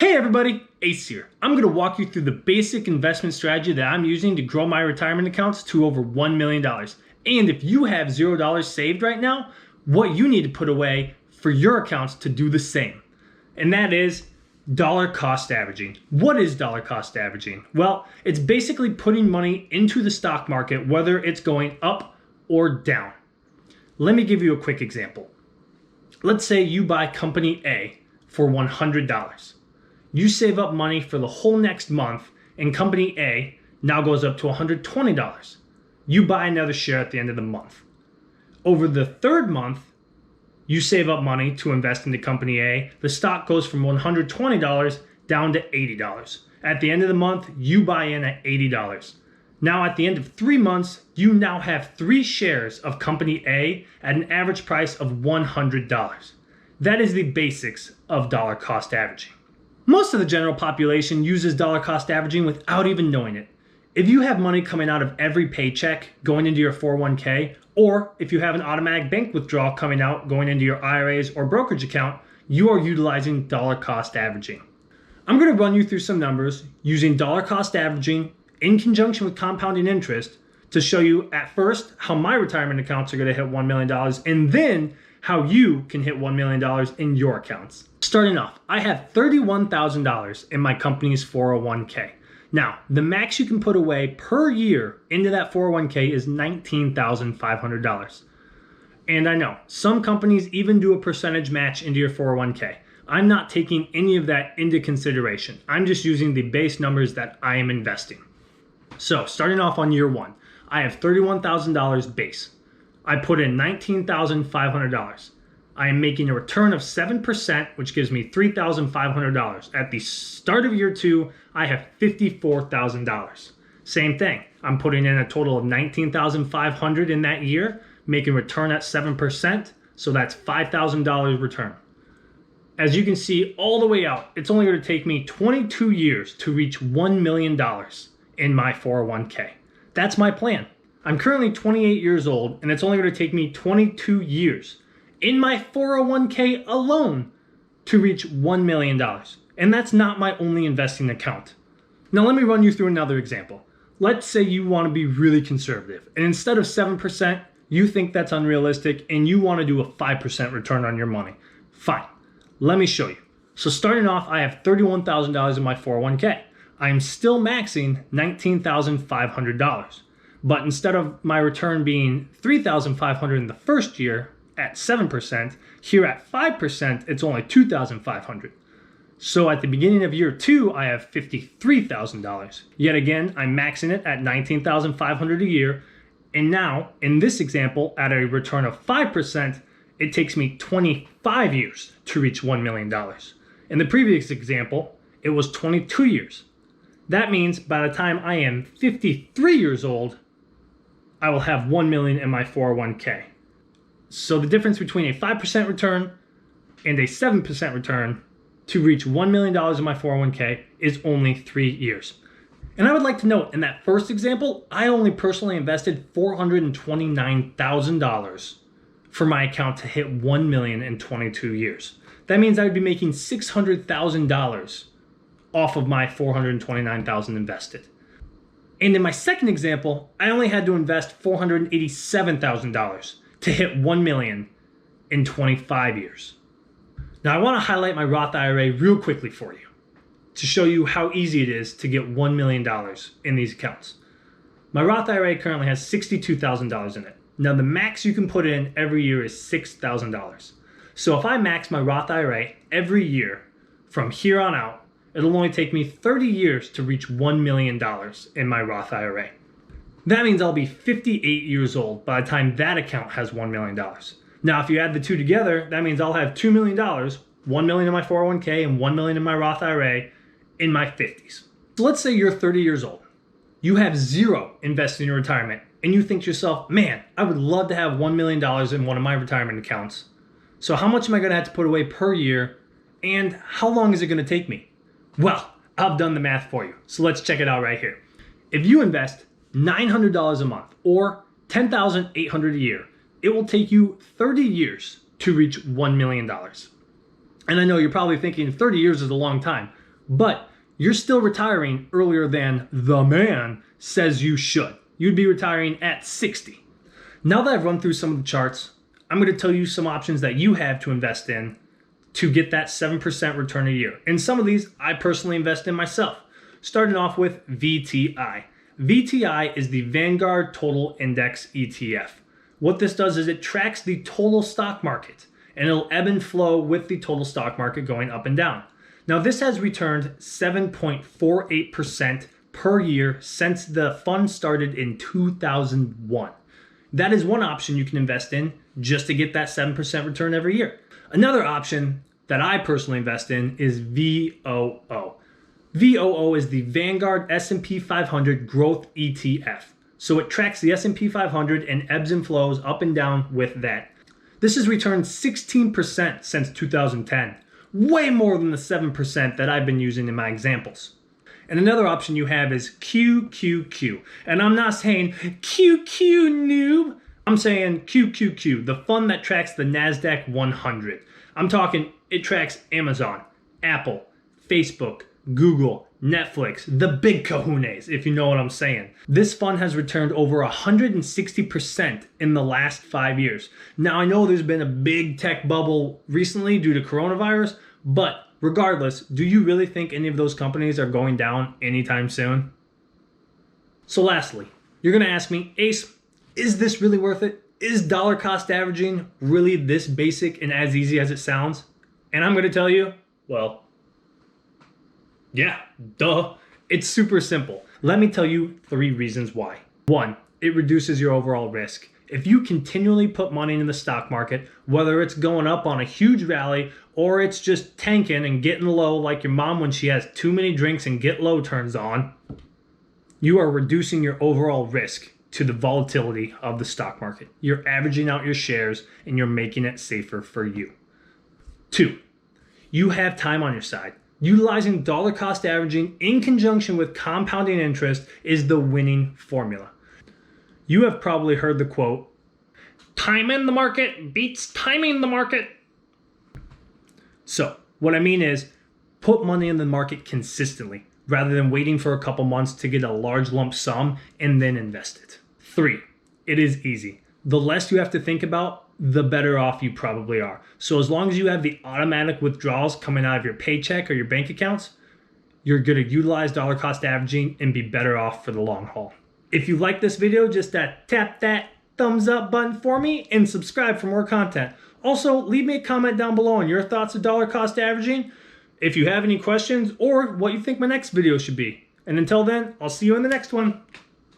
Hey everybody, Ace here. I'm going to walk you through the basic investment strategy that I'm using to grow my retirement accounts to over $1 million. And if you have $0 saved right now, what you need to put away for your accounts to do the same. And that is dollar cost averaging. What is dollar cost averaging? Well, it's basically putting money into the stock market, whether it's going up or down. Let me give you a quick example. Let's say you buy company A for $100. You save up money for the whole next month, and company A now goes up to $120. You buy another share at the end of the month. Over the third month, you save up money to invest into company A. The stock goes from $120 down to $80. At the end of the month, you buy in at $80. Now at the end of 3 months, you now have 3 shares of company A at an average price of $100. That is the basics of dollar cost averaging. Most of the general population uses dollar cost averaging without even knowing it. If you have money coming out of every paycheck going into your 401k, or if you have an automatic bank withdrawal coming out going into your IRAs or brokerage account, you are utilizing dollar cost averaging. I'm going to run you through some numbers using dollar cost averaging in conjunction with compounding interest to show you at first how my retirement accounts are going to hit $1 million and then how you can hit $1 million in your accounts. Starting off, I have $31,000 in my company's 401k. Now, the max you can put away per year into that 401k is $19,500. And I know some companies even do a percentage match into your 401k. I'm not taking any of that into consideration. I'm just using the base numbers that I am investing. So starting off on year one, I have $31,000 base. I put in $19,500. I am making a return of 7%, which gives me $3,500. At the start of year two, I have $54,000. Same thing. I'm putting in a total of $19,500 in that year, making a return at 7%, so that's $5,000 return. As you can see all the way out, it's only going to take me 22 years to reach $1 million in my 401k. That's my plan. I'm currently 28 years old, and it's only going to take me 22 years in my 401k alone to reach $1 million. And that's not my only investing account. Now let me run you through another example. Let's say you want to be really conservative, and instead of 7%, you think that's unrealistic, and you want to do a 5% return on your money. Fine. Let me show you. So starting off, I have $31,000 in my 401k. I am still maxing $19,500. But instead of my return being $3,500 in the first year at 7%, here at 5%, it's only $2,500. So at the beginning of year two, I have $53,000. Yet again, I'm maxing it at $19,500 a year. And now, in this example, at a return of 5%, it takes me 25 years to reach $1 million. In the previous example, it was 22 years. That means by the time I am 53 years old, I will have $1 million in my 401k. So the difference between a 5% return and a 7% return to reach $1 million in my 401k is only 3 years. And I would like to note, in that first example, I only personally invested $429,000 for my account to hit $1 million in 22 years. That means I would be making $600,000 off of my $429,000 invested. And in my second example, I only had to invest $487,000 to hit $1 million in 25 years. Now I want to highlight my Roth IRA real quickly for you to show you how easy it is to get $1 million in these accounts. My Roth IRA currently has $62,000 in it. Now the max you can put in every year is $6,000. So if I max my Roth IRA every year from here on out, it'll only take me 30 years to reach $1 million in my Roth IRA. That means I'll be 58 years old by the time that account has $1 million. Now, if you add the two together, that means I'll have $2 million, $1 million in my 401k and $1 million in my Roth IRA in my 50s. So let's say you're 30 years old. You have zero invested in your retirement, and you think to yourself, man, I would love to have $1 million in one of my retirement accounts. So how much am I going to have to put away per year, and how long is it going to take me? Well, I've done the math for you, so let's check it out right here. If you invest $900 a month or $10,800 a year, it will take you 30 years to reach $1 million. And I know you're probably thinking 30 years is a long time. but you're still retiring earlier than the man says you should. You'd be retiring at 60. Now that I've run through some of the charts, I'm going to tell you some options that you have to invest in to get that 7% return a year. And some of these I personally invest in myself. Starting off with VTI. VTI is the Vanguard Total Index ETF. What this does is it tracks the total stock market, and it'll ebb and flow with the total stock market going up and down. Now this has returned 7.48% per year since the fund started in 2001. That is one option you can invest in just to get that 7% return every year. Another option that I personally invest in is VOO. VOO is the Vanguard S&P 500 Growth ETF. So it tracks the S&P 500 and ebbs and flows up and down with that. This has returned 16% since 2010, way more than the 7% that I've been using in my examples. And another option you have is QQQ. And I'm not saying QQ noob. I'm saying QQQ, the fund that tracks the NASDAQ 100. I'm talking it tracks Amazon, Apple, Facebook, Google, Netflix, the big kahunas, if you know what I'm saying. This fund has returned over 160% in the last 5 years. Now I know there's been a big tech bubble recently due to coronavirus, but regardless, do you really think any of those companies are going down anytime soon? So lastly, you're gonna ask me, Ace, is this really worth it? Is dollar cost averaging really this basic and as easy as it sounds? And I'm gonna tell you, well, yeah, duh. It's super simple. Let me tell you 3 reasons why. 1, it reduces your overall risk. If you continually put money in the stock market, whether it's going up on a huge rally or it's just tanking and getting low like your mom when she has too many drinks and get low turns on, you are reducing your overall risk to the volatility of the stock market. You're averaging out your shares and you're making it safer for you. 2, you have time on your side. Utilizing dollar cost averaging in conjunction with compounding interest is the winning formula. You have probably heard the quote, "Time in the market beats timing the market." So what I mean is put money in the market consistently rather than waiting for a couple months to get a large lump sum and then invest it. 3, it is easy. The less you have to think about, the better off you probably are. So as long as you have the automatic withdrawals coming out of your paycheck or your bank accounts, you're going to utilize dollar cost averaging and be better off for the long haul. If you like this video, just tap that thumbs up button for me and subscribe for more content. Also, leave me a comment down below on your thoughts of dollar cost averaging, if you have any questions, or what you think my next video should be. And until then, I'll see you in the next one.